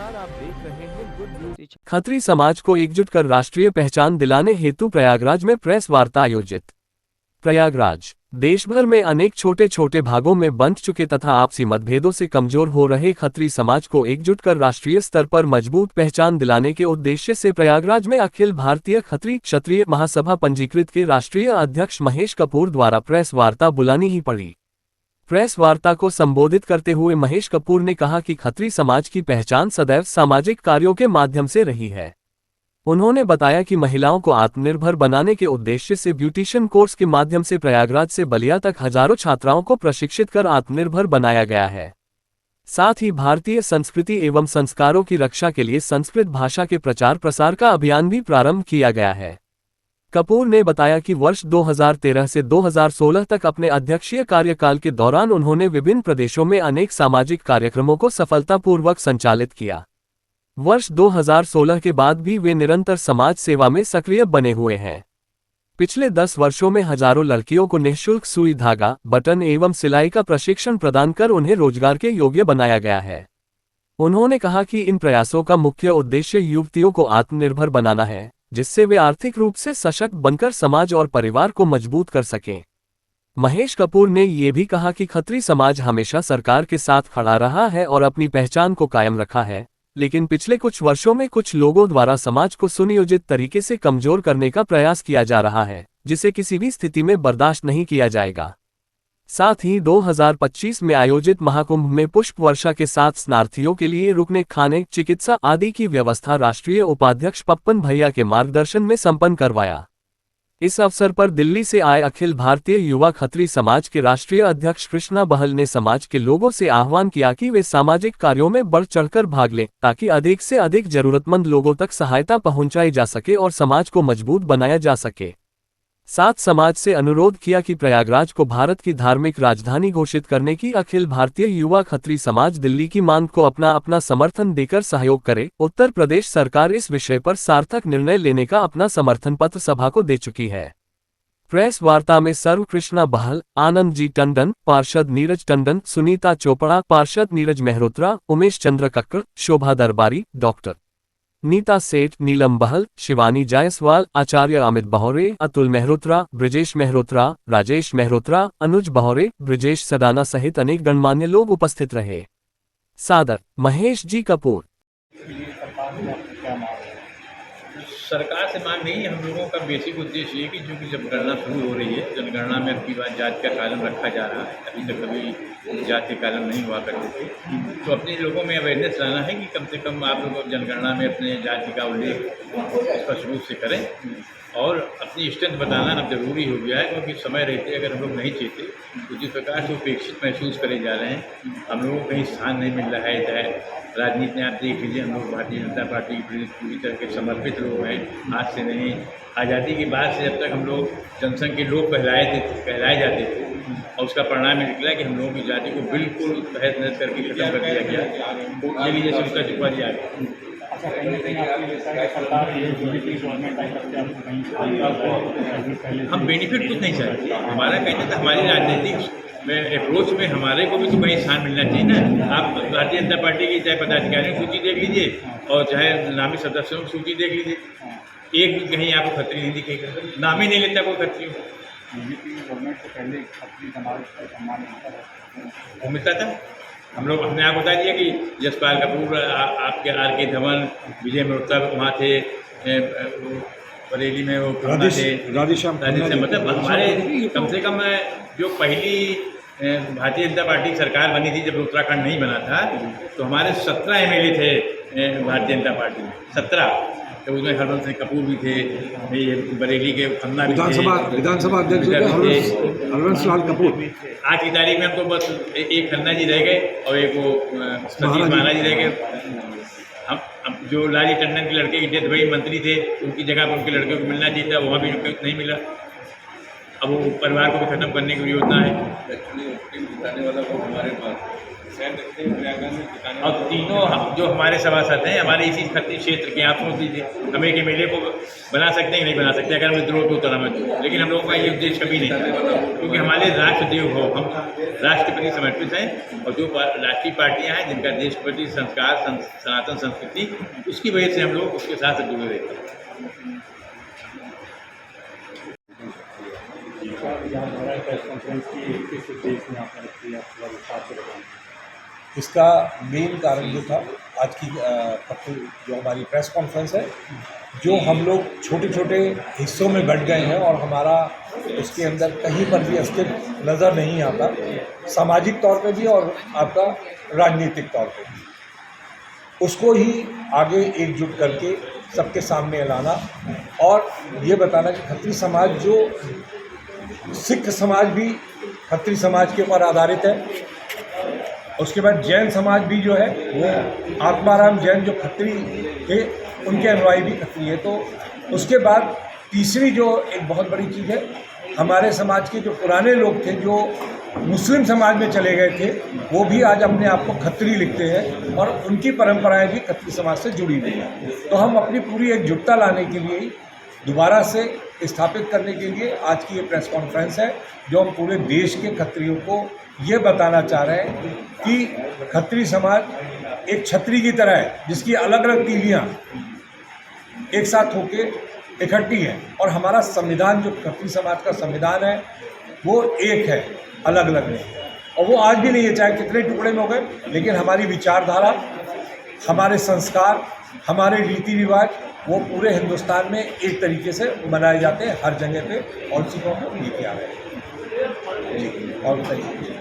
नमस्कार, आप देख रहे हैं गुड न्यूज। खत्री समाज को एकजुट कर राष्ट्रीय पहचान दिलाने हेतु प्रयागराज में प्रेस वार्ता आयोजित। प्रयागराज देश भर में अनेक छोटे छोटे भागों में बंट चुके तथा आपसी मतभेदों से कमजोर हो रहे खत्री समाज को एकजुट कर राष्ट्रीय स्तर पर मजबूत पहचान दिलाने के उद्देश्य से प्रयागराज में अखिल भारतीय खत्री क्षत्रिय महासभा पंजीकृत के राष्ट्रीय अध्यक्ष महेश कपूर द्वारा प्रेस वार्ता बुलानी ही पड़ी। प्रेस वार्ता को संबोधित करते हुए महेश कपूर ने कहा कि खत्री समाज की पहचान सदैव सामाजिक कार्यों के माध्यम से रही है। उन्होंने बताया कि महिलाओं को आत्मनिर्भर बनाने के उद्देश्य से ब्यूटिशियन कोर्स के माध्यम से प्रयागराज से बलिया तक हजारों छात्राओं को प्रशिक्षित कर आत्मनिर्भर बनाया गया है। साथ ही भारतीय संस्कृति एवं संस्कारों की रक्षा के लिए संस्कृत भाषा के प्रचार प्रसार का अभियान भी प्रारंभ किया गया है। कपूर ने बताया कि वर्ष 2013 से 2016 तक अपने अध्यक्षीय कार्यकाल के दौरान उन्होंने विभिन्न प्रदेशों में अनेक सामाजिक कार्यक्रमों को सफलतापूर्वक संचालित किया। वर्ष 2016 के बाद भी वे निरंतर समाज सेवा में सक्रिय बने हुए हैं। पिछले 10 वर्षों में हजारों लड़कियों को निःशुल्क सुई धागा, बटन एवं सिलाई का प्रशिक्षण प्रदान कर उन्हें रोजगार के योग्य बनाया गया है। उन्होंने कहा कि इन प्रयासों का मुख्य उद्देश्य युवतियों को आत्मनिर्भर बनाना है, जिससे वे आर्थिक रूप से सशक्त बनकर समाज और परिवार को मजबूत कर सकें। महेश कपूर ने ये भी कहा कि खत्री समाज हमेशा सरकार के साथ खड़ा रहा है और अपनी पहचान को कायम रखा है, लेकिन पिछले कुछ वर्षों में कुछ लोगों द्वारा समाज को सुनियोजित तरीके से कमजोर करने का प्रयास किया जा रहा है, जिसे किसी भी स्थिति में बर्दाश्त नहीं किया जाएगा। साथ ही 2025 में आयोजित महाकुंभ में पुष्प वर्षा के साथ स्नार्थियों के लिए रुकने, खाने, चिकित्सा आदि की व्यवस्था राष्ट्रीय उपाध्यक्ष पप्पन भैया के मार्गदर्शन में संपन्न करवाया। इस अवसर पर दिल्ली से आए अखिल भारतीय युवा खत्री समाज के राष्ट्रीय अध्यक्ष कृष्णा बहल ने समाज के लोगों से आह्वान किया कि वे सामाजिक कार्यों में बढ़ चढ़कर भाग लें, ताकि अधिक से अधिक जरूरतमंद लोगों तक सहायता पहुंचाई जा सके और समाज को मजबूत बनाया जा सके। साथ समाज से अनुरोध किया कि प्रयागराज को भारत की धार्मिक राजधानी घोषित करने की अखिल भारतीय युवा खत्री समाज दिल्ली की मांग को अपना समर्थन देकर सहयोग करे। उत्तर प्रदेश सरकार इस विषय पर सार्थक निर्णय लेने का अपना समर्थन पत्र सभा को दे चुकी है। प्रेस वार्ता में सर्व कृष्णा बहल, आनंद जी टंडन, पार्षद नीरज टंडन, सुनीता चोपड़ा, पार्षद नीरज मेहरोत्रा, उमेश चंद्र कक्कड़, शोभा दरबारी, डॉक्टर नीता सेठ, नीलम बहल, शिवानी जायसवाल, आचार्य अमित बहोरे, अतुल मेहरोत्रा, ब्रिजेश मेहरोत्रा, राजेश मेहरोत्रा, अनुज बहोरे, ब्रिजेश सदाना सहित अनेक गणमान्य लोग उपस्थित रहे। सादर महेश जी कपूर। सरकार से मांग नहीं है, हम लोगों का बेसिक उद्देश्य ये कि जो कि जब गणना शुरू हो रही है, जनगणना में अब की बार जाति का कालम रखा जा रहा है। अभी तक कभी जाति के कालम नहीं हुआ करते थे, तो अपने लोगों में अवेयरनेस लाना है कि कम से कम आप लोग जनगणना में अपने जाति का उल्लेख स्पष्ट रूप से करें और अपनी स्ट्रेंथ बताना अब जरूरी हो गया है, क्योंकि समय रहते अगर हम लोग नहीं चाहते तो जिस प्रकार से उपेक्षित महसूस करे जा रहे हैं, हम लोगों को कहीं स्थान नहीं मिल रहा है। चाहे राजनीति में आप देख लीजिए, हम लोग भारतीय जनता पार्टी की पूरी तरह के समर्पित लोग हैं। आज से नहीं, आज़ादी के बाद से जब तक हम लोग जनसंघ के लोग कहलाए जाते थे और उसका परिणाम निकला कि हम लोगों की जाति को बिल्कुल तहस नहस करके खत्म कर दिया गया। ये लीजिए उसका चुपा दिया गया। हम बेनिफिट कुछ नहीं चाहते। हमारा कहना था हमारी राजनीतिक में अप्रोच में हमारे को भी तो कहीं स्थान मिलना चाहिए ना। आप भारतीय जनता पार्टी की चाहे पदाधिकारियों की सूची देख लीजिए और चाहे नामी सदस्यों की सूची देख लीजिए, एक भी कहीं आपको खत्री नहीं दिखेगा। नाम ही नहीं लेता कोई खत्री। गवर्नमेंट से पहले खत्री समाज का सम्मान मिलता था। हम लोग अपने आप बता दिया कि जसपाल कपूर, आपके आर के धवन, विजय मेहरोत्रा वहाँ थे, बरेली में वो राधेश्याम, मतलब हमारे कम से कम जो पहली भारतीय जनता पार्टी की सरकार बनी थी जब उत्तराखंड नहीं बना था, तो हमारे 17 MLA थे भारतीय जनता पार्टी में, 17। तो उसमें हरवंश सिंह कपूर भी थे, बरेली के खन्ना भी थे, विधानसभा अध्यक्ष हरवंश लाल कपूर। आज की तारीख में हम तो बस एक खन्ना जी रह गए और एक वो सतीश महाराज जी रह गए। हम जो लालजी टंडन के लड़के की डेथ भाई मंत्री थे, उनकी जगह पर उनके लड़के को मिलना चाहिए था, वहाँ भी नहीं मिला। अब वो परिवार को भी खत्म करने की योजना है। जिताने वाला वो हमारे पास और तीनों जो हमारे सभासद हैं हमारे इसी खत्ती क्षेत्र के, आप सोच लीजिए हम एक MLA को बना सकते हैं कि नहीं बना सकते अगर हम विद्रोह को उतरा में तो। लेकिन हम लोगों का ये उद्देश्य कभी नहीं था, क्योंकि हमारे राष्ट्रदेव हो, हम राष्ट्र के प्रति समर्पित हैं और जो राष्ट्रीय पार्टियां हैं जिनका देश के प्रति संस्कार, सनातन संस्कृति, उसकी वजह से हम लोग उसके साथ जुड़े रहते हैं। इसका मेन कारण जो था आज की जो हमारी प्रेस कॉन्फ्रेंस है, जो हम लोग छोटे छोटे हिस्सों में बंट गए हैं और हमारा उसके अंदर कहीं पर भी अस्तित्व नज़र नहीं आता, सामाजिक तौर पे भी और आपका राजनीतिक तौर पे भी, उसको ही आगे एकजुट करके सबके सामने लाना और ये बताना कि खत्री समाज, जो सिख समाज भी खत्री समाज के ऊपर आधारित है, उसके बाद जैन समाज भी जो है वो आत्माराम जैन जो खत्री थे उनके अनुयायी भी खत्री है। तो उसके बाद तीसरी जो एक बहुत बड़ी चीज़ है, हमारे समाज के जो पुराने लोग थे जो मुस्लिम समाज में चले गए थे, वो भी आज अपने आप को खत्री लिखते हैं और उनकी परंपराएं भी खत्री समाज से जुड़ी हुई हैं। तो हम अपनी पूरी एकजुटता लाने के लिए ही दोबारा से स्थापित करने के लिए आज की ये प्रेस कॉन्फ्रेंस है, जो हम पूरे देश के खत्रियों को ये बताना चाह रहे हैं कि खत्री समाज एक छतरी की तरह है जिसकी अलग अलग तीलियाँ एक साथ होके इकट्ठी हैं, और हमारा संविधान जो खत्री समाज का संविधान है वो एक है, अलग अलग नहीं, और वो आज भी नहीं है, चाहे कितने टुकड़े में हो गए, लेकिन हमारी विचारधारा, हमारे संस्कार, हमारे रीति रिवाज वो पूरे हिंदुस्तान में एक तरीके से मनाए जाते हैं हर जगह पे, और उसी को हम लेके आ रहे हैं। जी, और बताइए।